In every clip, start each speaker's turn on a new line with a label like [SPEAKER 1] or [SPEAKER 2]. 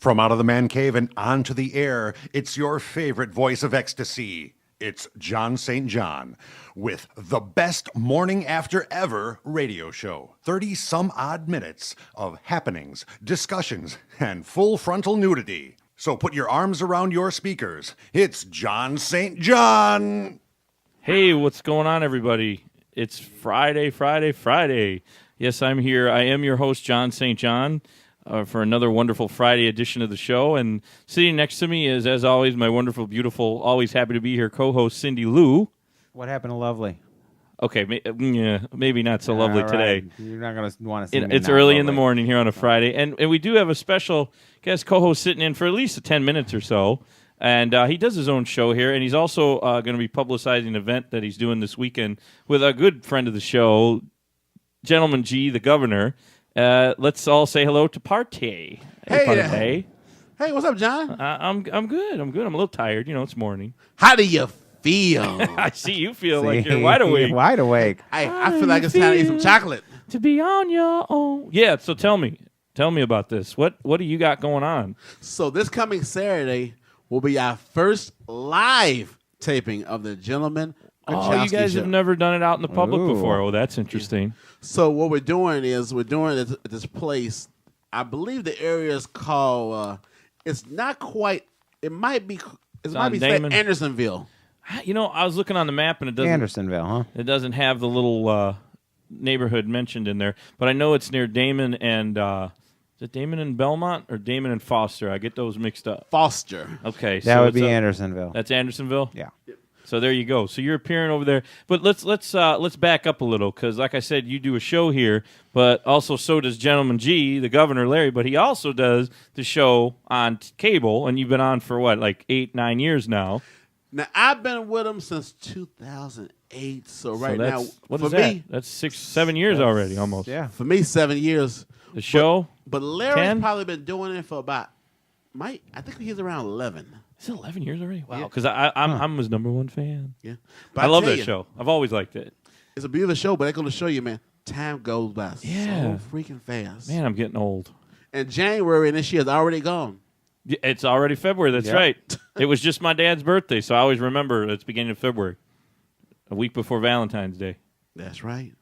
[SPEAKER 1] From out of the man cave and onto the air, it's your favorite voice of ecstasy. It's John St. John with the best morning after ever radio show. 30-some-odd minutes of happenings, discussions, and full frontal nudity. So put your arms around your speakers. It's John St. John.
[SPEAKER 2] Hey, what's going on, everybody? It's Friday. Yes, I'm here. I am your host, John St. John, for another wonderful Friday edition of the show. And sitting next to me is, as always, my wonderful, beautiful, always happy to be here co-host, Cindy Lou.
[SPEAKER 3] What happened to Lovely?
[SPEAKER 2] Okay, maybe not so lovely today.
[SPEAKER 3] You're not going to want to see me.
[SPEAKER 2] It's early in the morning here on a Friday. And we do have a special guest co-host sitting in for at least 10 minutes or so. And he does his own show here, and he's also going to be publicizing an event that he's doing this weekend with a good friend of the show, Gentleman G, the governor. Let's all say hello to Partee.
[SPEAKER 4] Hey,
[SPEAKER 2] Partee.
[SPEAKER 4] Hey, what's up, John?
[SPEAKER 2] I'm good. I'm a little tired. You know, it's morning.
[SPEAKER 4] How do you feel?
[SPEAKER 2] I see you feel like you're wide awake.
[SPEAKER 3] Wide awake.
[SPEAKER 4] I feel like it's time to eat some chocolate.
[SPEAKER 2] To be on your own. Yeah, so tell me about this. What do you got going on?
[SPEAKER 4] So this coming Saturday will be our first live taping of the Gentleman
[SPEAKER 2] Oh, you guys have never done it out in the public before. Oh, that's interesting.
[SPEAKER 4] So what we're doing is it at this place. I believe the area is called. It's not quite. It might be. It might be Andersonville.
[SPEAKER 2] You know, I was looking on the map and it doesn't.
[SPEAKER 3] Andersonville, huh?
[SPEAKER 2] It doesn't have the little neighborhood mentioned in there, but I know it's near Damon and. Is it Damon and Belmont or Damon and Foster? I get those mixed up.
[SPEAKER 4] Foster.
[SPEAKER 2] Okay,
[SPEAKER 3] that would be Andersonville.
[SPEAKER 2] That's Andersonville.
[SPEAKER 3] Yeah.
[SPEAKER 2] So there you go. So you're appearing over there, but let's back up a little because, like I said, you do a show here, but also so does Gentleman G, the governor Larry, but he also does the show on cable, and you've been on for what, like 8-9 years now.
[SPEAKER 4] Now I've been with him since 2008. So now,
[SPEAKER 2] what is that? That's 6-7 years already, almost.
[SPEAKER 3] Yeah.
[SPEAKER 4] For me, 7 years.
[SPEAKER 2] The show,
[SPEAKER 4] but Larry's
[SPEAKER 2] 10?
[SPEAKER 4] probably been doing it for about. I think he's around 11.
[SPEAKER 2] Is it 11 years already? Wow. Because I'm his number one fan.
[SPEAKER 4] Yeah.
[SPEAKER 2] But I love that show. I've always liked it.
[SPEAKER 4] It's a beautiful show, but I'm going to show you, man, time goes by so freaking fast.
[SPEAKER 2] Man, I'm getting old.
[SPEAKER 4] And January and this year is already gone.
[SPEAKER 2] It's already February. That's right. It was just my dad's birthday, so I always remember it's beginning of February, a week before Valentine's Day.
[SPEAKER 4] That's right.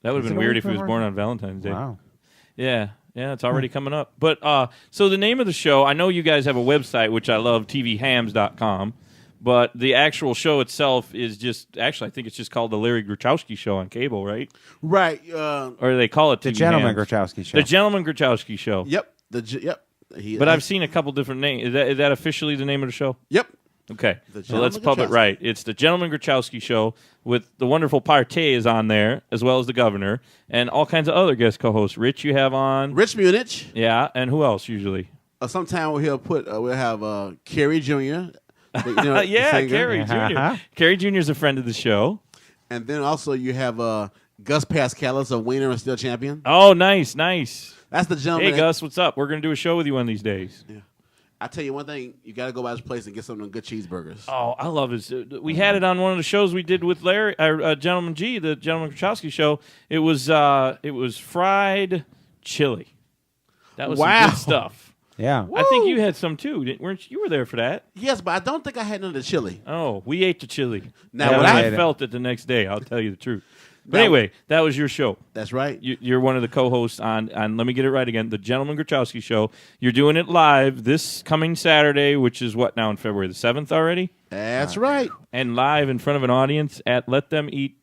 [SPEAKER 2] That would have been weird if he was born on Valentine's Day.
[SPEAKER 3] Wow.
[SPEAKER 2] Yeah, it's already coming up. But so the name of the show, I know you guys have a website, which I love, tvhams.com, but the actual show itself is just, actually, I think it's just called The Larry Gruchowski Show on cable, right?
[SPEAKER 4] Right.
[SPEAKER 2] Or they call it
[SPEAKER 3] The
[SPEAKER 2] TV
[SPEAKER 3] Gentleman
[SPEAKER 2] Hams.
[SPEAKER 3] Gruchowski Show.
[SPEAKER 2] The Gentleman Gruchowski Show.
[SPEAKER 4] Yep.
[SPEAKER 2] But I've seen a couple different names. Is that officially the name of the show?
[SPEAKER 4] Yep.
[SPEAKER 2] Okay, so let's pub it right. It's the Gentleman Gruchowski Show with the wonderful Partee is on there, as well as the governor, and all kinds of other guest co-hosts. Rich, you have on.
[SPEAKER 4] Rich Munich.
[SPEAKER 2] Yeah, and who else usually?
[SPEAKER 4] Sometime we'll have Kerry Jr.
[SPEAKER 2] Yeah, Kerry Jr. Kerry Jr. is a friend of the show.
[SPEAKER 4] And then also you have Gus Pascalis, a winner and still champion.
[SPEAKER 2] Oh, nice.
[SPEAKER 4] That's the gentleman.
[SPEAKER 2] Hey, Gus, what's up? We're going to do a show with you one of these days.
[SPEAKER 4] Yeah. I tell you one thing, you got to go by his place and get some of them good cheeseburgers.
[SPEAKER 2] Oh, I love his. We had it on one of the shows we did with Larry, Gentleman G, the Gentleman Gruchowski Show. It was fried chili. That was some good stuff.
[SPEAKER 3] Yeah.
[SPEAKER 2] I think you had some too, weren't you? You were there for that.
[SPEAKER 4] Yes, but I don't think I had none of the chili.
[SPEAKER 2] Oh, we ate the chili.
[SPEAKER 4] Now,
[SPEAKER 2] when I felt it the next day, I'll tell you the truth. But anyway, that was your show.
[SPEAKER 4] That's right.
[SPEAKER 2] You're one of the co-hosts on, let me get it right again, the Gentleman Gruchowski Show. You're doing it live this coming Saturday, which is what now in February, the 7th already?
[SPEAKER 4] That's right.
[SPEAKER 2] And live in front of an audience at Let Them Eat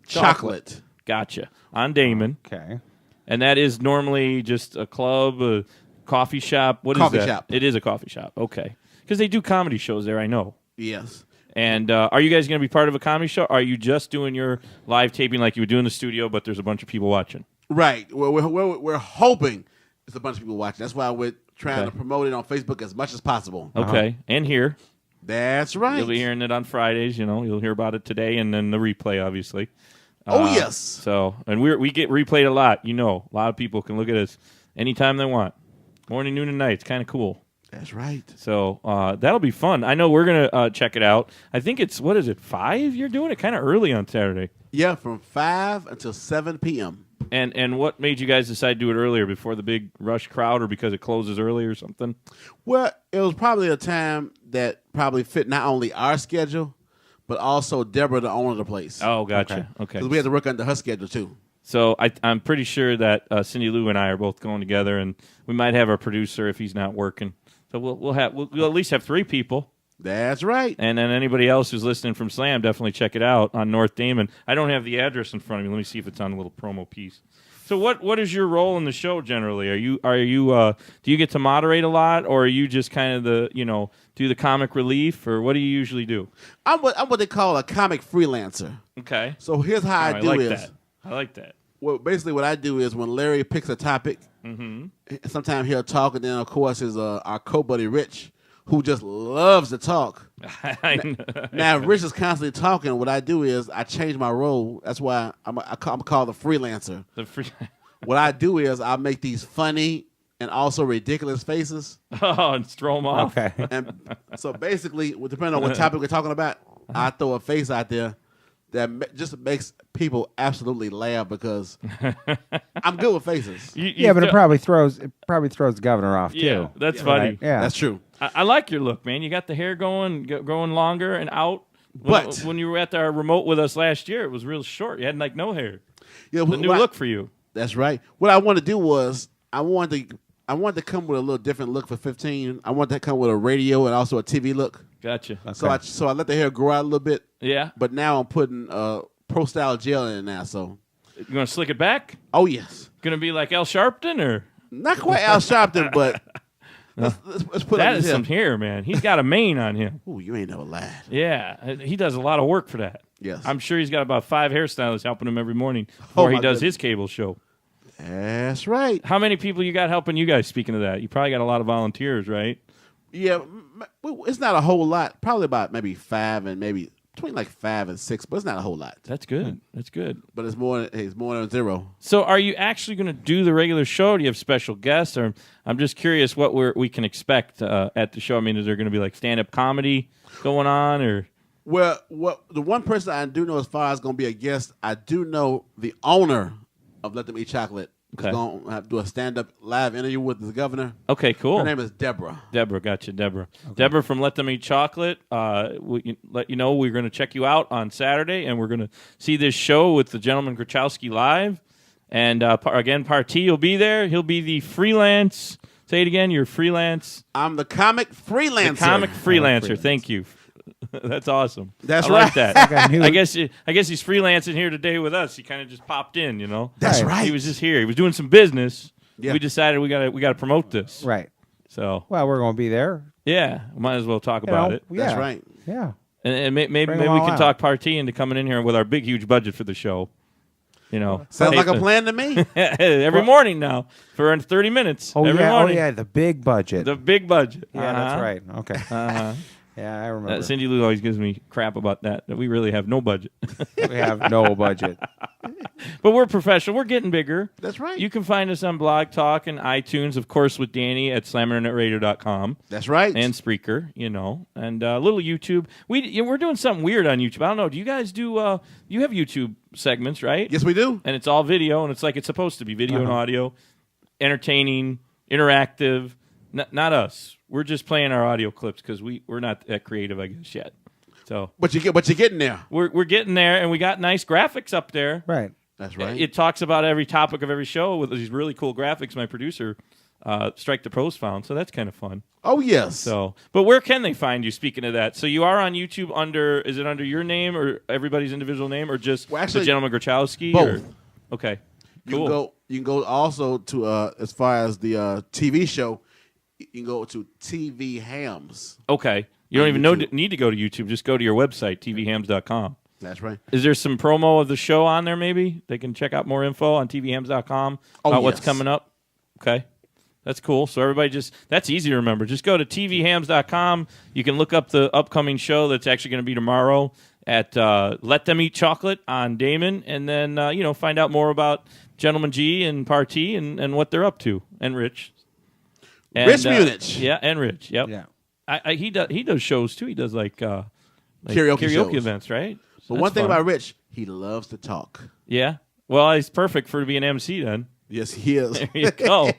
[SPEAKER 4] Chocolate.
[SPEAKER 2] Gotcha. On Damon.
[SPEAKER 3] Okay.
[SPEAKER 2] And that is normally just a club, a coffee shop. What is that?
[SPEAKER 4] Coffee shop.
[SPEAKER 2] It is a coffee shop. Okay. Because they do comedy shows there, I know.
[SPEAKER 4] Yes.
[SPEAKER 2] And are you guys going to be part of a comedy show? Or are you just doing your live taping like you would do in the studio, but there's a bunch of people watching?
[SPEAKER 4] Right. Well, we're hoping there's a bunch of people watching. That's why we're trying to promote it on Facebook as much as possible.
[SPEAKER 2] Okay. And here.
[SPEAKER 4] That's right.
[SPEAKER 2] You'll be hearing it on Fridays. You'll hear about it today and then the replay, obviously.
[SPEAKER 4] Yes.
[SPEAKER 2] So, and we get replayed a lot. A lot of people can look at us anytime they want. Morning, noon, and night. It's kind of cool.
[SPEAKER 4] That's right.
[SPEAKER 2] So that'll be fun. I know we're going to check it out. I think it's, 5 you're doing it? Kind of early on Saturday.
[SPEAKER 4] Yeah, from 5 until 7 p.m.
[SPEAKER 2] And what made you guys decide to do it earlier, before the big rush crowd, or because it closes early or something?
[SPEAKER 4] Well, it was probably a time that probably fit not only our schedule, but also Deborah, the owner of the place.
[SPEAKER 2] Oh, gotcha. Okay.
[SPEAKER 4] Because we had to work under her schedule, too.
[SPEAKER 2] So I'm pretty sure that Cindy Lou and I are both going together, and we might have our producer if he's not working. So we'll at least have 3 people.
[SPEAKER 4] That's right.
[SPEAKER 2] And then anybody else who's listening from Slam, definitely check it out on North Damon. I don't have the address in front of me. Let me see if it's on a little promo piece. So what is your role in the show generally? Are you do you get to moderate a lot, or are you just kind of do the comic relief, or what do you usually do?
[SPEAKER 4] I'm what they call a comic freelancer.
[SPEAKER 2] Okay.
[SPEAKER 4] So here's how I do is.
[SPEAKER 2] I like that.
[SPEAKER 4] Well, basically what I do is when Larry picks a topic, sometimes he'll talk, and then of course is our co-buddy Rich, who just loves to talk. Now, if Rich is constantly talking, what I do is I change my role. That's why I'm called the freelancer. What I do is I make these funny and also ridiculous faces.
[SPEAKER 2] Oh, and throw them off.
[SPEAKER 3] Okay.
[SPEAKER 4] And so basically, depending on what topic we're talking about, I throw a face out there that just makes people absolutely laugh because I'm good with faces.
[SPEAKER 3] But it probably throws the governor off too.
[SPEAKER 2] Yeah, that's funny.
[SPEAKER 3] Right? Yeah,
[SPEAKER 4] That's true.
[SPEAKER 2] I like your look, man. You got the hair growing longer and out. When you were at our remote with us last year, it was real short. You had like no hair.
[SPEAKER 4] Yeah,
[SPEAKER 2] the new look for you.
[SPEAKER 4] That's right. What I wanted to do was I wanted to come with a little different look for 15. I wanted to come with a radio and also a TV look.
[SPEAKER 2] Gotcha.
[SPEAKER 3] Okay.
[SPEAKER 4] So I let the hair grow out a little bit.
[SPEAKER 2] Yeah.
[SPEAKER 4] But now I'm putting Pro Style gel in it now. So
[SPEAKER 2] You gonna slick it back?
[SPEAKER 4] oh yes,
[SPEAKER 2] Gonna be like Al Sharpton, or
[SPEAKER 4] not quite Al Sharpton, but let's put
[SPEAKER 2] that
[SPEAKER 4] it
[SPEAKER 2] is some hair, man. He's got a mane on him.
[SPEAKER 4] Ooh, you ain't never lied.
[SPEAKER 2] Yeah, he does a lot of work for that.
[SPEAKER 4] Yes.
[SPEAKER 2] I'm sure he's got about 5 hairstylists helping him every morning before he
[SPEAKER 4] my
[SPEAKER 2] does
[SPEAKER 4] goodness.
[SPEAKER 2] his cable show.
[SPEAKER 4] That's right.
[SPEAKER 2] How many people you got helping you guys? Speaking of that, you probably got a lot of volunteers, right?
[SPEAKER 4] Yeah, it's not a whole lot. Probably about maybe 5 and maybe between like 5 and 6, but it's not a whole lot.
[SPEAKER 2] That's good. That's good.
[SPEAKER 4] But it's more than 0.
[SPEAKER 2] So, are you actually going to do the regular show? Do you have special guests? Or I'm just curious what we can expect at the show. I mean, is there going to be like stand-up comedy going on, or?
[SPEAKER 4] Well, the one person I do know as far as going to be a guest, I do know the owner of Let Them Eat Chocolate.
[SPEAKER 2] Okay.
[SPEAKER 4] Is going to do a stand-up live interview with the governor.
[SPEAKER 2] Okay, cool.
[SPEAKER 4] Her name is Deborah.
[SPEAKER 2] Gotcha, Deborah. Okay. Deborah from Let Them Eat Chocolate. We let you know we're going to check you out on Saturday, and we're going to see this show with the gentleman Grachowski live. And again, Partee will be there. He'll be the freelance. Say it again. You're freelance.
[SPEAKER 4] I'm the comic freelancer.
[SPEAKER 2] The comic freelancer. Thank you. That's awesome.
[SPEAKER 4] That's
[SPEAKER 2] I
[SPEAKER 4] right.
[SPEAKER 2] like that. I guess he's freelancing here today with us. He kind of just popped in, you know.
[SPEAKER 4] That's right.
[SPEAKER 2] He was just here. He was doing some business.
[SPEAKER 4] Yeah.
[SPEAKER 2] We decided we got to promote this.
[SPEAKER 3] Right.
[SPEAKER 2] So.
[SPEAKER 3] Well, we're going to be there.
[SPEAKER 2] Yeah, might as well talk about it.
[SPEAKER 3] Yeah.
[SPEAKER 4] That's right.
[SPEAKER 3] Yeah.
[SPEAKER 2] And maybe we can talk Partee into coming in here with our big, huge budget for the show. You know,
[SPEAKER 4] Sounds like a plan to me.
[SPEAKER 2] every morning now for 30 minutes.
[SPEAKER 3] Oh,
[SPEAKER 2] every
[SPEAKER 3] yeah.
[SPEAKER 2] morning.
[SPEAKER 3] Oh, yeah. The big budget.
[SPEAKER 2] The big budget.
[SPEAKER 3] Yeah, that's right. Okay.
[SPEAKER 2] Uh-huh.
[SPEAKER 3] Yeah, I remember.
[SPEAKER 2] Cindy Lou always gives me crap about that we really have no budget.
[SPEAKER 3] We have no budget.
[SPEAKER 2] But we're professional. We're getting bigger.
[SPEAKER 4] That's right.
[SPEAKER 2] You can find us on Blog Talk and iTunes, of course, with Danny at slaminternetradio.com.
[SPEAKER 4] That's right.
[SPEAKER 2] And Spreaker, you know, and a little YouTube. We're doing something weird on YouTube. I don't know. Do you guys do? You have YouTube segments, right?
[SPEAKER 4] Yes, we do.
[SPEAKER 2] And it's all video, and it's like it's supposed to be video and audio, entertaining, interactive. Not us. We're just playing our audio clips because we're not that creative, I guess, yet. So,
[SPEAKER 4] but you're getting there.
[SPEAKER 2] We're getting there, and we got nice graphics up there.
[SPEAKER 3] Right.
[SPEAKER 4] That's right.
[SPEAKER 2] It talks about every topic of every show with these really cool graphics. My producer, Strike the Pros, found, so that's kind of fun.
[SPEAKER 4] Oh yes.
[SPEAKER 2] So, but where can they find you? Speaking of that, so you are on YouTube is it under your name or everybody's individual name, or just the gentleman Grachowski?
[SPEAKER 4] Both.
[SPEAKER 2] Okay. Cool.
[SPEAKER 4] You can go also to as far as the TV show. You can go to TV Hams.
[SPEAKER 2] Okay. You don't even need to go to YouTube. Just go to your website, tvhams.com.
[SPEAKER 4] That's right.
[SPEAKER 2] Is there some promo of the show on there, maybe? They can check out more info on tvhams.com about what's coming up? Okay. That's cool. So everybody that's easy to remember. Just go to tvhams.com. You can look up the upcoming show that's actually going to be tomorrow at Let Them Eat Chocolate on Damon, and then, find out more about Gentleman G and Partee and what they're up to, and Rich. And,
[SPEAKER 4] Rich Munich.
[SPEAKER 2] Yeah, and Rich. Yep.
[SPEAKER 3] Yeah.
[SPEAKER 2] He does shows too. He does like
[SPEAKER 4] karaoke shows.
[SPEAKER 2] events, right?
[SPEAKER 4] But one thing about Rich, he loves to talk.
[SPEAKER 2] Yeah. Well, he's perfect for to be an MC then.
[SPEAKER 4] Yes, he is.
[SPEAKER 2] There you go.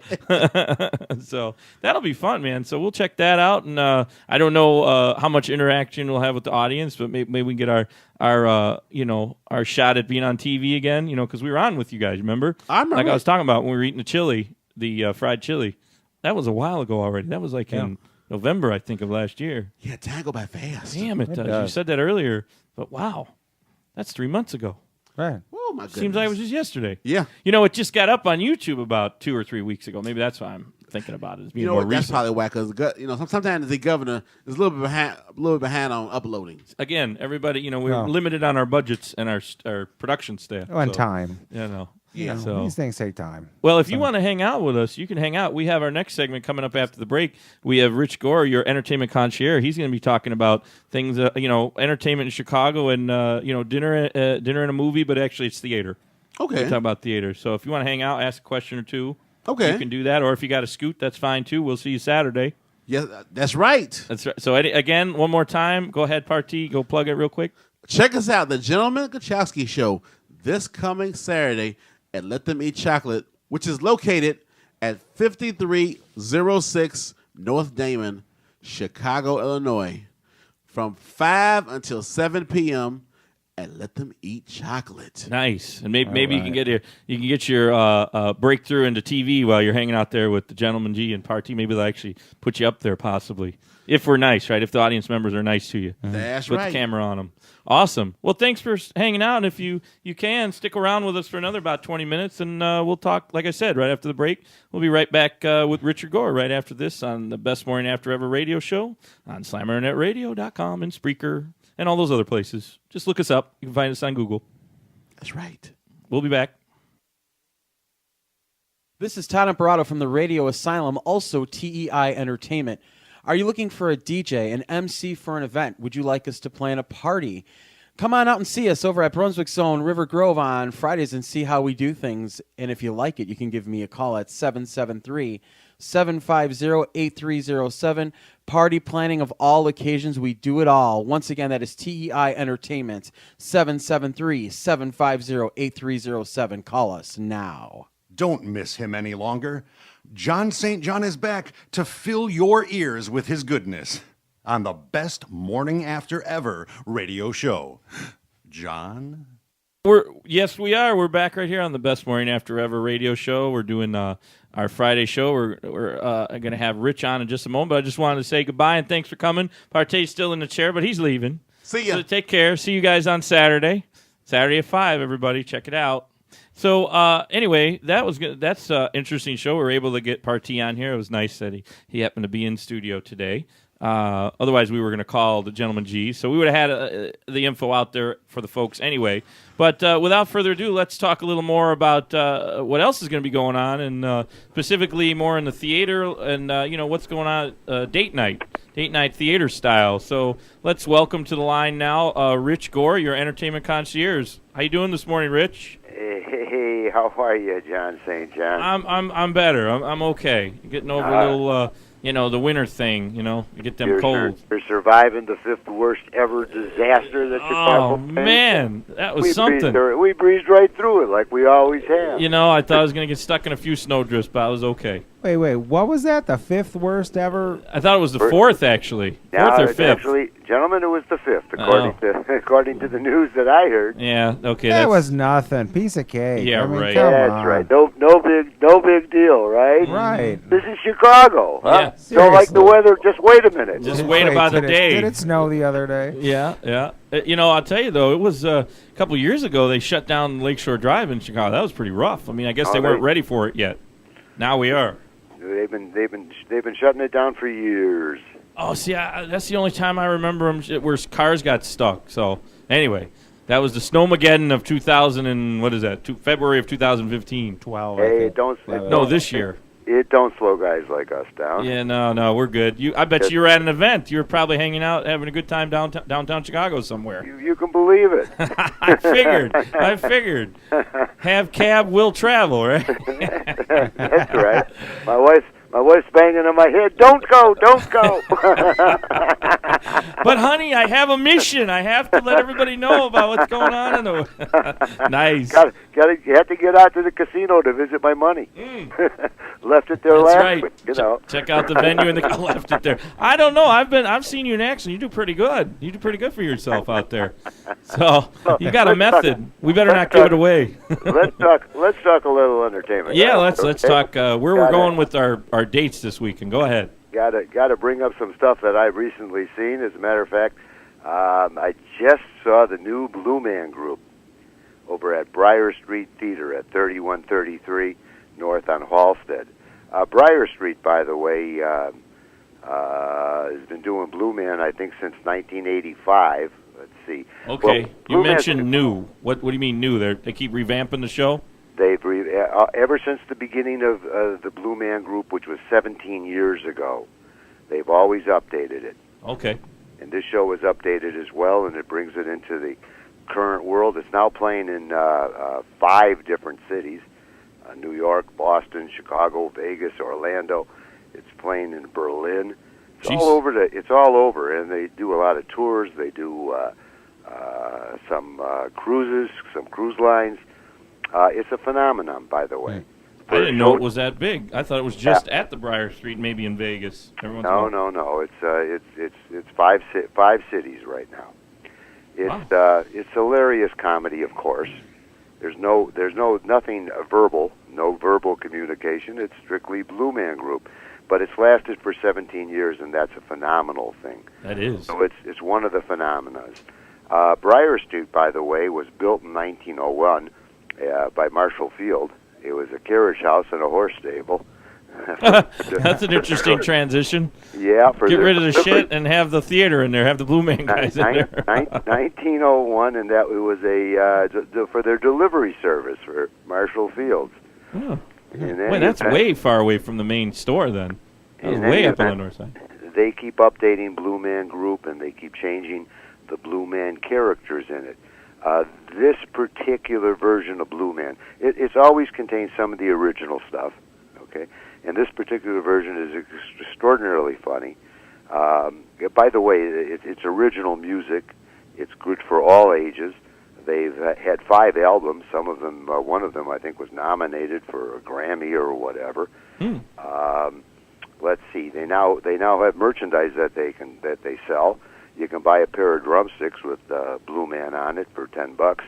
[SPEAKER 2] So that'll be fun, man. So we'll check that out, and I don't know how much interaction we'll have with the audience, but maybe we can get our shot at being on TV again. Because we were on with you guys. Remember?
[SPEAKER 4] I remember.
[SPEAKER 2] Like I was talking about when we were eating the chili, the fried chili. That was a while ago already. That was like in November, I think, of last year.
[SPEAKER 4] Yeah, time go by fast.
[SPEAKER 2] Damn, it does. You
[SPEAKER 3] does.
[SPEAKER 2] said that earlier, but wow, that's 3 months ago.
[SPEAKER 3] Right.
[SPEAKER 4] Oh my goodness.
[SPEAKER 2] Seems like it was just yesterday.
[SPEAKER 4] Yeah.
[SPEAKER 2] It just got up on YouTube about 2 or 3 weeks ago. Maybe that's why I'm thinking about it as being
[SPEAKER 4] You know
[SPEAKER 2] more
[SPEAKER 4] what? That's
[SPEAKER 2] recent.
[SPEAKER 4] probably why, because sometimes the governor is a little bit behind on uploading.
[SPEAKER 2] Again, everybody, we're limited on our budgets and our production staff.
[SPEAKER 3] Oh, and
[SPEAKER 2] so,
[SPEAKER 3] time.
[SPEAKER 4] Yeah.
[SPEAKER 2] So,
[SPEAKER 3] These things take time.
[SPEAKER 2] well, if you want to hang out with us, you can hang out. We have our next segment coming up after the break. We have Rich Gore, your entertainment concierge. He's going to be talking about things, entertainment in Chicago and dinner and a movie, but actually it's theater.
[SPEAKER 4] Okay.
[SPEAKER 2] We're talking about theater. So if you want to hang out, ask a question or two,
[SPEAKER 4] Okay.
[SPEAKER 2] you can do that. Or if you got a scoot, that's fine too. We'll see you Saturday.
[SPEAKER 4] Yes, that's right.
[SPEAKER 2] That's right. So again, one more time, go ahead, Partee. Go plug it real quick.
[SPEAKER 4] Check us out, the Gentleman Kachowski Show, this coming Saturday at Let Them Eat Chocolate, which is located at 5306 North Damon, Chicago, Illinois, from 5 until 7 p.m. and Let Them Eat Chocolate.
[SPEAKER 2] Nice, and maybe you
[SPEAKER 3] right.
[SPEAKER 2] can get your breakthrough into TV while you're hanging out there with the Gentleman G and Partee. Maybe they'll actually put you up there, possibly, if we're nice, right? If the audience members are nice to you,
[SPEAKER 4] That's
[SPEAKER 2] put
[SPEAKER 4] right.
[SPEAKER 2] the camera on them. Awesome. Well, thanks for hanging out. And if you can stick around with us for another about 20 minutes, and we'll talk. Like I said, right after the break, we'll be right back with Richard Gore right after this on the Best Morning After Ever radio show on SlamInternetRadio.com and Spreaker and all those other places. Just look us up. You can find us on Google.
[SPEAKER 4] That's right.
[SPEAKER 2] We'll be back.
[SPEAKER 5] This is Todd Imperato from the Radio Asylum, also TEI Entertainment. Are you looking for a DJ, an MC for an event? Would you like us to plan a party? Come on out and see us over at Brunswick Zone, River Grove on Fridays and see how we do things. And if you like it, you can give me a call at 773-750-8307. Party planning of all occasions. We do it all. Once again, that is TEI Entertainment, 773-750-8307. Call us now.
[SPEAKER 1] Don't miss him any longer. John St. John is back to fill your ears with his goodness on the Best Morning After Ever radio show. John?
[SPEAKER 2] Yes, we are. We're back right here on the Best Morning After Ever radio show. We're doing our Friday show. We're going to have Rich on in just a moment, but I just wanted to say goodbye and thanks for coming. Partee's still in the chair, but he's leaving.
[SPEAKER 4] See ya.
[SPEAKER 2] So take care. See you guys on Saturday. Saturday at 5, everybody. Check it out. So anyway, that's an interesting show. We were able to get Partee on here. It was nice that he happened to be in studio today. Otherwise, we were going to call the Gentleman G. So we would have had the info out there for the folks anyway. But without further ado, let's talk a little more about what else is going to be going on, and specifically more in the theater and what's going on date night theater style. So let's welcome to the line now Rich Gore, your entertainment concierge. How you doing this morning, Rich?
[SPEAKER 6] Hey, how are you, John St. John?
[SPEAKER 2] I'm better. I'm okay. Getting over a little the winter thing. You get them colds.
[SPEAKER 6] You're surviving the 5th worst ever disaster that Chicago faced.
[SPEAKER 2] Man, that was something.
[SPEAKER 6] We breezed right through it like we always have.
[SPEAKER 2] I thought I was going to get stuck in a few snowdrifts, but I was okay.
[SPEAKER 3] Wait, what was that? The 5th worst ever?
[SPEAKER 2] I thought it was the 4th, actually. 4th or 5th?
[SPEAKER 6] Actually, gentlemen, it was the 5th, according to the news that I heard.
[SPEAKER 2] Yeah, okay.
[SPEAKER 3] That was nothing. Piece of cake.
[SPEAKER 2] Yeah,
[SPEAKER 3] I mean,
[SPEAKER 2] right.
[SPEAKER 3] Come
[SPEAKER 6] That's
[SPEAKER 3] on.
[SPEAKER 6] right. No big deal, right?
[SPEAKER 3] Right.
[SPEAKER 6] This is Chicago, huh?
[SPEAKER 2] Yeah.
[SPEAKER 6] Don't like the
[SPEAKER 3] Seriously.
[SPEAKER 6] weather? Just wait a minute.
[SPEAKER 2] Just wait about the day.
[SPEAKER 3] Did it snow the other day?
[SPEAKER 2] Yeah. I'll tell you, though, it was a couple years ago they shut down Lakeshore Drive in Chicago. That was pretty rough. I mean, I guess they weren't ready for it yet. Now we are.
[SPEAKER 6] They've been shutting it down for years.
[SPEAKER 2] Oh, see, that's the only time I remember where cars got stuck. So, anyway, that was the Snowmageddon of 2000 and, what is that, February of 2015.
[SPEAKER 3] 12.
[SPEAKER 6] Hey,
[SPEAKER 2] This year.
[SPEAKER 6] It don't slow guys like us down.
[SPEAKER 2] Yeah, no, we're good. I bet you were at an event. You were probably hanging out, having a good time downtown Chicago somewhere.
[SPEAKER 6] You can believe it.
[SPEAKER 2] I figured. Have cab, will travel, right?
[SPEAKER 6] That's right. My My wife's banging on my head. Don't go, don't go.
[SPEAKER 2] But honey, I have a mission. I have to let everybody know about what's going on in the. Nice.
[SPEAKER 6] You have to get out to the casino to visit my money. Left it there
[SPEAKER 2] That's
[SPEAKER 6] last
[SPEAKER 2] right.
[SPEAKER 6] week, you know.
[SPEAKER 2] Check out the venue and the left it there. I don't know. I've seen you in action. You do pretty good. You do pretty good for yourself out there. So you got a method. We better not give it away.
[SPEAKER 6] Let's talk a little entertainment.
[SPEAKER 2] Yeah, let's talk where we're going with our dates this weekend. Go ahead.
[SPEAKER 6] Got to bring up some stuff that I've recently seen. As a matter of fact, I just saw the new Blue Man Group over at Briar Street Theater at 3133 North on Halstead. Briar Street, by the way, has been doing Blue Man, I think, since 1985. Let's see.
[SPEAKER 2] Okay,
[SPEAKER 6] well,
[SPEAKER 2] you mentioned new. What do you mean new? They keep revamping the show?
[SPEAKER 6] They've ever since the beginning of the Blue Man Group, which was 17 years ago, they've always updated it.
[SPEAKER 2] Okay.
[SPEAKER 6] And this show was updated as well, and it brings it into the current world. It's now playing in 5 different cities: New York, Boston, Chicago, Vegas, Orlando. It's playing in Berlin. It's all over. It's all over, and they do a lot of tours. They do some cruises, some cruise lines. It's a phenomenon, by the way.
[SPEAKER 2] I didn't know it was that big. I thought it was just at the Briar Street, maybe in Vegas.
[SPEAKER 6] No. It's 5 cities right now. It's hilarious comedy, of course. There's nothing verbal, no verbal communication. It's strictly Blue Man Group, but it's lasted for 17 years, and that's a phenomenal thing.
[SPEAKER 2] That is.
[SPEAKER 6] So it's one of the phenomenas. Briar Street, by the way, was built in 1901 by Marshall Field. It was a carriage house and a horse stable.
[SPEAKER 2] That's an interesting transition.
[SPEAKER 6] Yeah,
[SPEAKER 2] get rid of the shit and have the theater in there. Have the Blue Man guys in there.
[SPEAKER 6] 1901, and that was for their delivery service for Marshall Fields.
[SPEAKER 2] Oh. Wait, that's way far away from the main store. Then that was way up on the north side.
[SPEAKER 6] They keep updating Blue Man Group, and they keep changing the Blue Man characters in it. This particular version of Blue Man, it's always contained some of the original stuff, okay? And this particular version is extraordinarily funny. By the way, it's original music. It's good for all ages. They've had 5 albums. Some of them, one of them, I think, was nominated for a Grammy or whatever. Let's see. They now have merchandise that they sell. You can buy a pair of drumsticks with Blue Man on it for $10.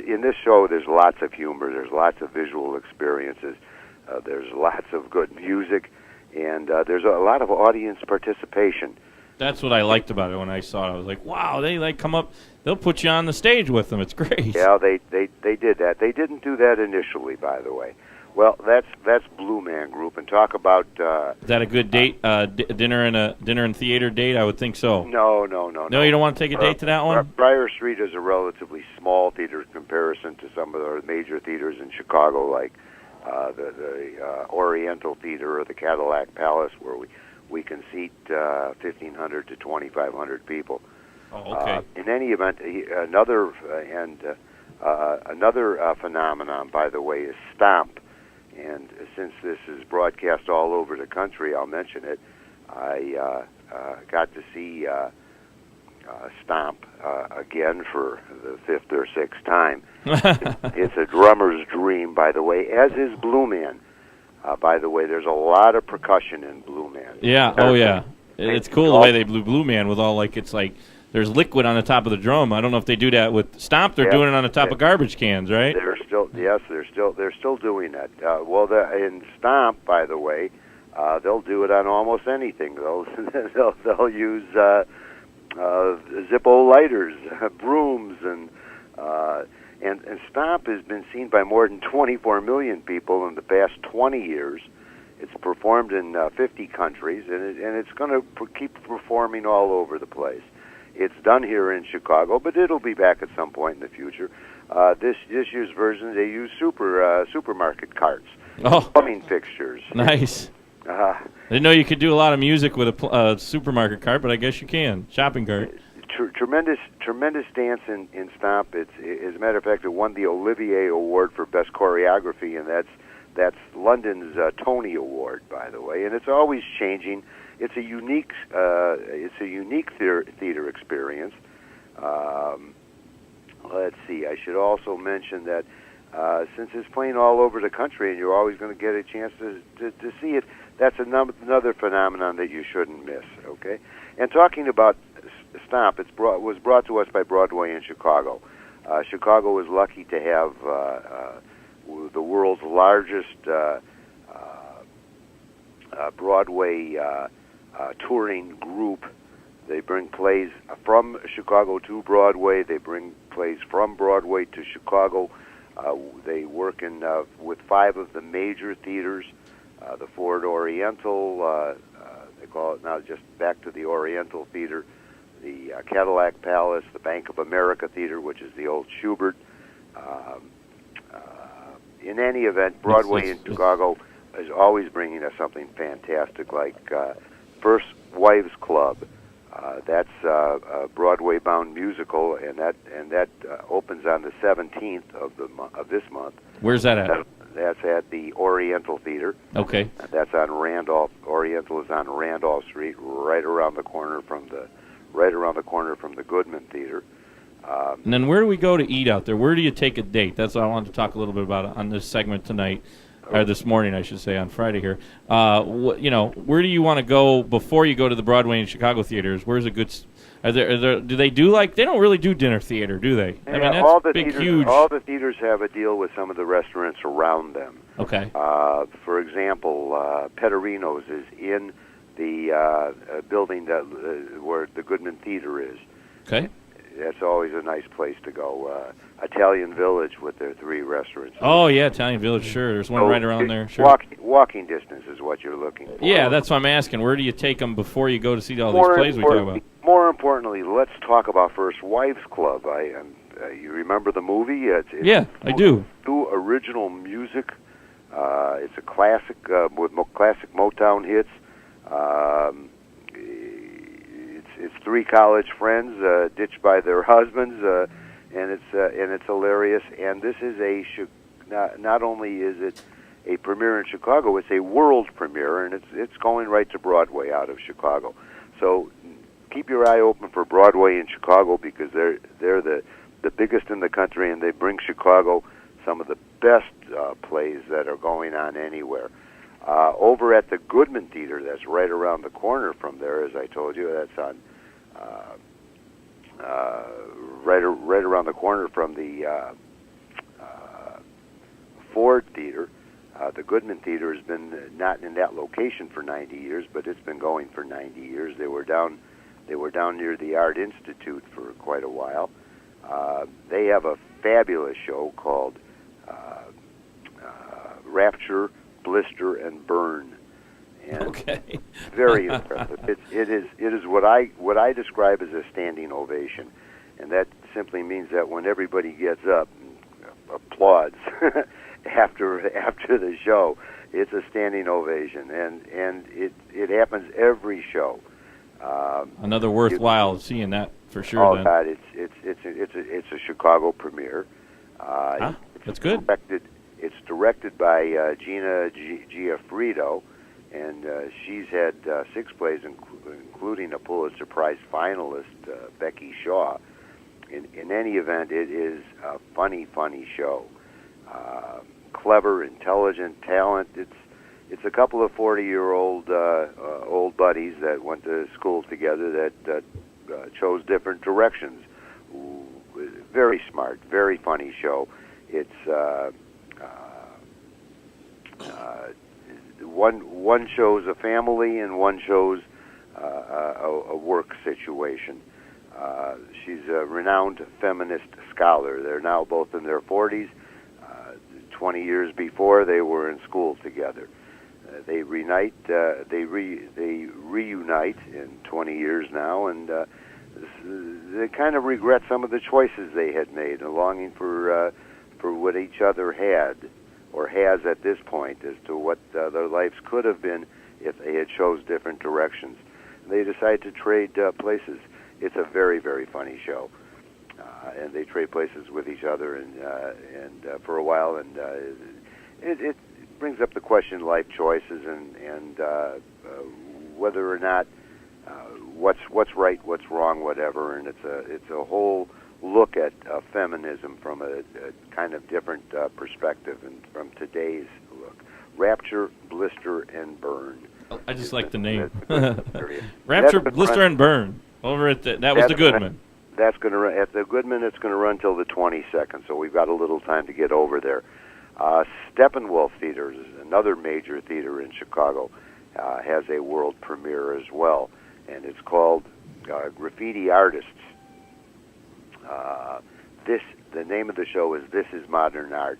[SPEAKER 6] In this show, there's lots of humor. There's lots of visual experiences. There's lots of good music, and there's a lot of audience participation.
[SPEAKER 2] That's what I liked about it when I saw it. I was like, wow, they come up. They'll put you on the stage with them. It's great.
[SPEAKER 6] Yeah, they did that. They didn't do that initially, by the way. Well, that's Blue Man Group, and talk about.
[SPEAKER 2] Is that a good date? Dinner and theater date? I would think so.
[SPEAKER 6] No.
[SPEAKER 2] No, you don't want to take a date to that one?
[SPEAKER 6] Briar Street is a relatively small theater in comparison to some of the major theaters in Chicago, like the Oriental Theater or the Cadillac Palace, where we can seat 1,500 to 2,500 people.
[SPEAKER 2] Oh, okay.
[SPEAKER 6] In any event, another phenomenon, by the way, is Stomp. And since this is broadcast all over the country, I'll mention it. I got to see Stomp again for the 5th or 6th time. It's a drummer's dream, by the way, as is Blue Man. By the way, there's a lot of percussion in Blue Man.
[SPEAKER 2] Yeah, yeah. It's cool the way they blew Blue Man with all, it's like there's liquid on the top of the drum. I don't know if they do that with Stomp. They're doing it on the top of garbage cans, right?
[SPEAKER 6] They're still doing that. In Stomp, by the way, they'll do it on almost anything. They'll use Zippo lighters, brooms, and Stomp has been seen by more than 24 million people in the past 20 years. It's performed in 50 countries, and it's going to keep performing all over the place. It's done here in Chicago, but it'll be back at some point in the future. This year's version, they use supermarket carts, plumbing fixtures.
[SPEAKER 2] Nice. I didn't know you could do a lot of music with a supermarket cart, but I guess you can. Shopping cart.
[SPEAKER 6] Tremendous dance in Stomp. As a matter of fact, it won the Olivier Award for Best Choreography, and that's That's London's Tony Award, by the way, and it's always changing. It's a unique theater experience. Let's see. I should also mention that since it's playing all over the country, and you're always going to get a chance to see it, that's another phenomenon that you shouldn't miss. Okay. And talking about Stomp, was brought to us by Broadway in Chicago. Chicago is lucky to have the world's largest Broadway touring group. They bring plays from Chicago to Broadway. They bring plays from Broadway to Chicago. They work with 5 of the major theaters, the Ford Oriental, they call it now just back to the Oriental Theater, the Cadillac Palace, the Bank of America Theater, which is the old Schubert. In any event, Broadway in Chicago is always bringing us something fantastic, like First Wives Club. That's a Broadway-bound musical, and that opens on the 17th of this month.
[SPEAKER 2] Where's that at?
[SPEAKER 6] That's at the Oriental Theater.
[SPEAKER 2] Okay.
[SPEAKER 6] That's on Randolph. Oriental is on Randolph Street, right around the corner from the Goodman Theater.
[SPEAKER 2] And then where do we go to eat out there? Where do you take a date? That's what I wanted to talk a little bit about on this segment tonight, or this morning, I should say, on Friday here. Where do you want to go before you go to the Broadway and Chicago theaters? Where's a good? Do they do they don't really do dinner theater, do they?
[SPEAKER 6] Yeah,
[SPEAKER 2] I mean, that's
[SPEAKER 6] all the
[SPEAKER 2] big,
[SPEAKER 6] theaters,
[SPEAKER 2] huge.
[SPEAKER 6] all the theaters have a deal with some of the restaurants around them.
[SPEAKER 2] Okay.
[SPEAKER 6] For example, Petterino's is in the building where the Goodman Theater is.
[SPEAKER 2] Okay.
[SPEAKER 6] That's always a nice place to go. Italian Village with their 3 restaurants.
[SPEAKER 2] Oh yeah, Italian Village. Sure, there's one right around there. Sure.
[SPEAKER 6] Walking distance is what you're looking for.
[SPEAKER 2] Yeah, that's what I'm asking. Where do you take them before you go to see all these plays we talk about?
[SPEAKER 6] More importantly, let's talk about First Wives Club. You remember the movie?
[SPEAKER 2] Yeah, I do.
[SPEAKER 6] Original music. It's a classic with classic Motown hits. It's 3 college friends ditched by their husbands, and it's hilarious. And this is not only is it a premiere in Chicago, it's a world premiere, and it's going right to Broadway out of Chicago. So keep your eye open for Broadway in Chicago, because they're the biggest in the country, and they bring Chicago some of the best plays that are going on anywhere. Over at the Goodman Theater, that's right around the corner from there, as I told you, that's on right around the corner from the Ford Theater. The Goodman Theater has been not in that location for 90 years, but it's been going for 90 years. They were down near the Art Institute for quite a while. They have a fabulous show called Rapture, Blister, and Burn. And
[SPEAKER 2] okay.
[SPEAKER 6] Very impressive. It is what I describe as a standing ovation, and that simply means that when everybody gets up and applauds after the show, it's a standing ovation, and it happens every show.
[SPEAKER 2] Another worthwhile seeing that for sure.
[SPEAKER 6] Oh
[SPEAKER 2] then.
[SPEAKER 6] God, it's a Chicago premiere.
[SPEAKER 2] That's good.
[SPEAKER 6] It's directed by Gina Giaffrido, and she's had 6 plays, including a Pulitzer Prize finalist, Becky Shaw. In any event, it is a funny show. Clever, intelligent, talent. It's a couple of 40-year-old old buddies that went to school together that chose different directions. Very smart, very funny show. It's one shows a family and one shows a work situation. She's a renowned feminist scholar. They're now both in their 40s. 20 years before, they were in school together. They reunite in 20 years now, and they kind of regret some of the choices they had made, and longing for what each other had or has at this point as to what their lives could have been if they had chose different directions. They decide to trade places. It's a very, very funny show, and they trade places with each other and for a while, and it brings up the question of life choices and whether or not what's right, what's wrong, whatever. And it's a whole look at feminism from a kind of different perspective and from today's look. Rapture, blister, and burn.
[SPEAKER 2] I just like the name.
[SPEAKER 6] Rapture,
[SPEAKER 2] Rapture, blister, and burn. Over at that was the Goodman.
[SPEAKER 6] That's going to run at the Goodman. It's going to run till the 22nd, so we've got a little time to get over there. Steppenwolf Theater is another major theater in Chicago. Has a world premiere as well, and it's called Graffiti Artists. The name of the show is This Is Modern Art.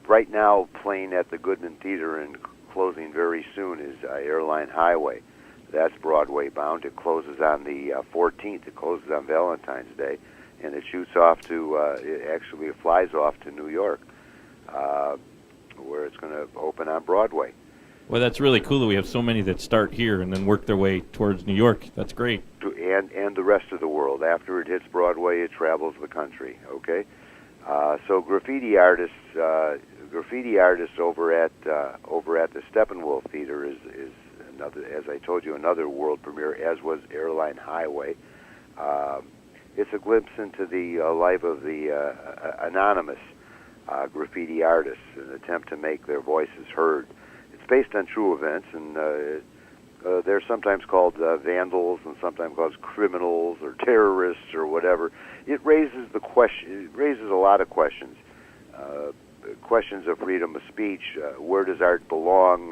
[SPEAKER 6] Right now, playing at the Goodman Theater and closing very soon is Airline Highway. That's Broadway bound. It closes on the 14th. It closes on Valentine's Day, and it shoots off to. It flies off to New York, where it's going to open on Broadway.
[SPEAKER 2] Well, that's really cool that we have so many that start here and then work their way towards New York. That's great.
[SPEAKER 6] And the rest of the world. After it hits Broadway, it travels the country. Okay, so graffiti artists over at the Steppenwolf Theater is another, as I told you, another world premiere. As was Airline Highway. It's a glimpse into the life of the anonymous graffiti artists, an attempt to make their voices heard. It's based on true events, and they're sometimes called vandals and sometimes called criminals or terrorists or whatever. It raises the question. It raises a lot of questions. Questions of freedom of speech. Where does art belong?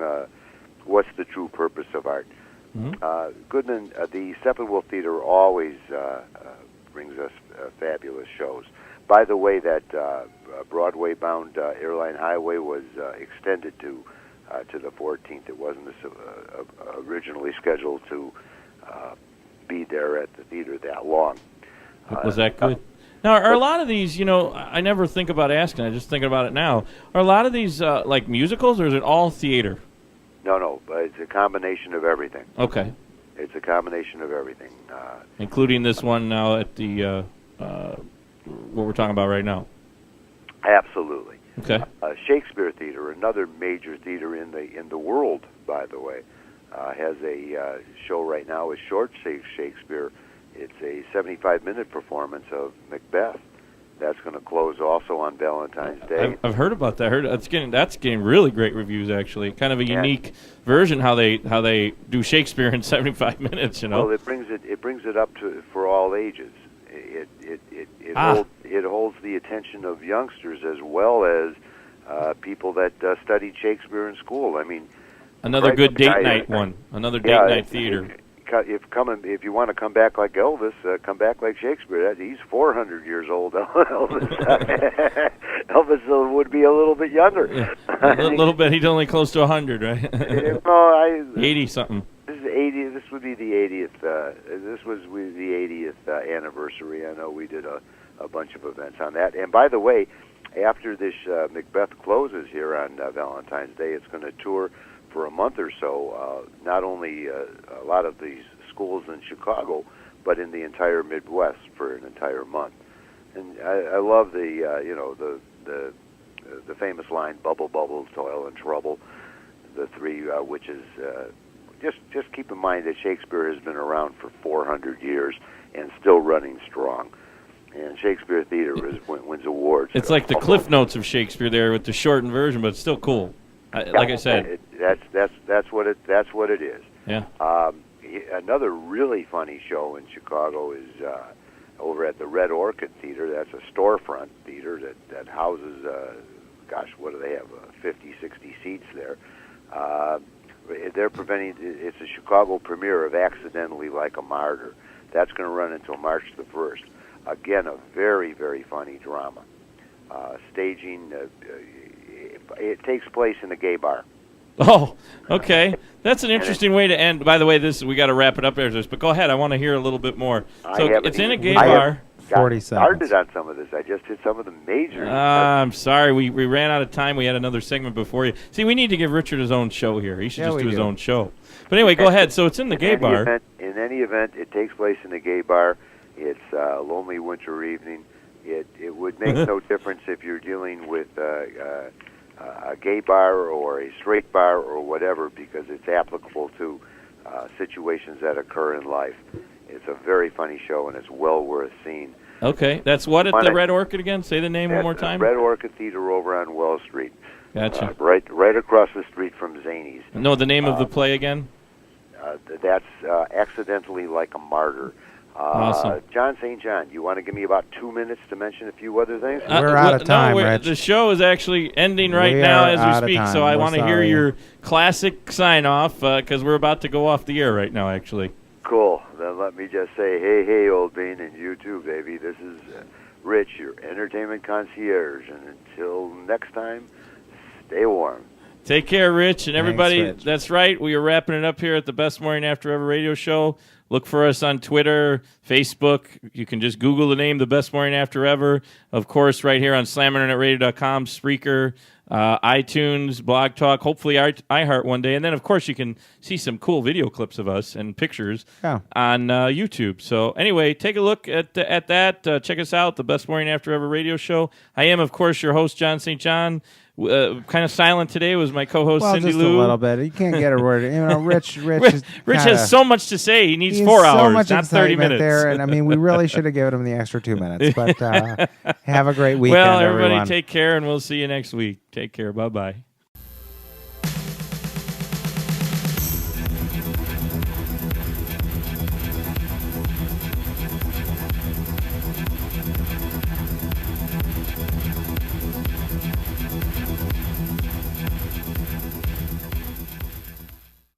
[SPEAKER 6] What's the true purpose of art?
[SPEAKER 2] Mm-hmm.
[SPEAKER 6] Goodman, the Steppenwolf Theater always brings us fabulous shows. By the way, that Broadway-bound Airline Highway was extended to the 14th. It wasn't originally scheduled to be there at the theater that long.
[SPEAKER 2] Was that good? Now, are a lot of these, I never think about asking, I'm just thinking about it now. Are a lot of these like musicals, or is it all theater?
[SPEAKER 6] No, but it's a combination of everything.
[SPEAKER 2] Okay.
[SPEAKER 6] It's a combination of everything.
[SPEAKER 2] Including this one now at the, what we're talking about right now.
[SPEAKER 6] Absolutely.
[SPEAKER 2] Okay.
[SPEAKER 6] Shakespeare Theater, another major theater in the world, by the way, has a show right now with Short Shakespeare. It's a 75-minute performance of Macbeth. That's going to close also on Valentine's Day.
[SPEAKER 2] I've heard about that. I heard that's getting really great reviews. Actually, kind of a unique version how they do Shakespeare in 75 minutes.
[SPEAKER 6] Well, it brings it up to for all ages. It holds the attention of youngsters as well as people that studied Shakespeare in school. I mean,
[SPEAKER 2] another good date night one. Another date night theater.
[SPEAKER 6] If you want to come back like Elvis, come back like Shakespeare. He's 400 years old. Elvis would be a little bit younger.
[SPEAKER 2] Yeah. A little bit. He's only close to 100, right? 80 something.
[SPEAKER 6] This is 80. This would be the 80th. This was the 80th anniversary. I know we did a bunch of events on that. And by the way, after this Macbeth closes here on Valentine's Day, it's going to tour for a month or so, not only a lot of these schools in Chicago, but in the entire Midwest for an entire month. And I love the famous line, "Bubble, bubble, toil and trouble." The three witches. Just keep in mind that Shakespeare has been around for 400 years and still running strong. And Shakespeare Theater wins awards.
[SPEAKER 2] It's like the Cliff Notes of Shakespeare there with the shortened version, but it's still cool. Like I said,
[SPEAKER 6] that's what it is.
[SPEAKER 2] Yeah.
[SPEAKER 6] Another really funny show in Chicago is over at the Red Orchid Theater. That's a storefront theater that houses, what do they have? 50, 60 seats there. It's a Chicago premiere of Accidentally Like a Martyr. That's going to run until March the 1st. Again, a very, very funny drama. Staging. It takes place in a gay bar.
[SPEAKER 2] Oh, okay. That's an interesting way to end. By the way, we got to wrap it up there, but go ahead. I want to hear a little bit more. So it's in a gay bar.
[SPEAKER 3] 40 seconds.
[SPEAKER 6] Started on some of this. I just did some of the major.
[SPEAKER 2] I'm sorry. We ran out of time. We had another segment before you. See, we need to give Richard his own show here. He should just do his own show. But anyway, go ahead. So it's in the gay bar.
[SPEAKER 6] In any event, it takes place in a gay bar. It's a lonely winter evening. It would make no difference if you're dealing with a gay bar or a straight bar or whatever, because it's applicable to situations that occur in life. It's a very funny show, and it's well worth seeing.
[SPEAKER 2] Okay, that's what at the Red Orchid again? Say the name one more time.
[SPEAKER 6] Red Orchid Theater over on Wells Street.
[SPEAKER 2] Gotcha.
[SPEAKER 6] Right across the street from Zany's.
[SPEAKER 2] No, the name of the play again?
[SPEAKER 6] That's Accidentally Like a Martyr.
[SPEAKER 2] Awesome.
[SPEAKER 6] John St. John, you want to give me about 2 minutes to mention a few other things?
[SPEAKER 3] We're out of time, Rich.
[SPEAKER 2] The show is actually ending right
[SPEAKER 3] We
[SPEAKER 2] now
[SPEAKER 3] are
[SPEAKER 2] as
[SPEAKER 3] out of
[SPEAKER 2] we speak,
[SPEAKER 3] time.
[SPEAKER 2] so I
[SPEAKER 3] We're
[SPEAKER 2] want to hear
[SPEAKER 3] sorry.
[SPEAKER 2] your classic sign-off because we're about to go off the air right now, actually.
[SPEAKER 6] Cool. Then let me just say, hey, old bean, and you too, baby. This is Rich, your entertainment concierge, and until next time, stay warm.
[SPEAKER 2] Take care, Rich, and everybody.
[SPEAKER 3] Rich.
[SPEAKER 2] That's right. We are wrapping it up here at the Best Morning After Ever radio show. Look for us on Twitter, Facebook. You can just Google the name The Best Morning After Ever. Of course, right here on SlamInternetRadio.com, Spreaker, iTunes, Blog Talk, hopefully iHeart one day. And then, of course, you can see some cool video clips of us and pictures on YouTube. So anyway, take a look at that. Check us out, The Best Morning After Ever radio show. I am, of course, your host, John St. John. Kind of silent today was my co-host,
[SPEAKER 3] Well,
[SPEAKER 2] Cindy
[SPEAKER 3] just
[SPEAKER 2] Lou.
[SPEAKER 3] a little bit. You can't get a word. Rich
[SPEAKER 2] Has so much to say. He needs 4
[SPEAKER 3] so
[SPEAKER 2] hours,
[SPEAKER 3] much
[SPEAKER 2] not 30
[SPEAKER 3] excitement
[SPEAKER 2] minutes.
[SPEAKER 3] there, and I mean, we really should have given him the extra 2 minutes. But have a great weekend,
[SPEAKER 2] well, everybody
[SPEAKER 3] everyone.
[SPEAKER 2] take care, and we'll see you next week. Take care. Bye-bye.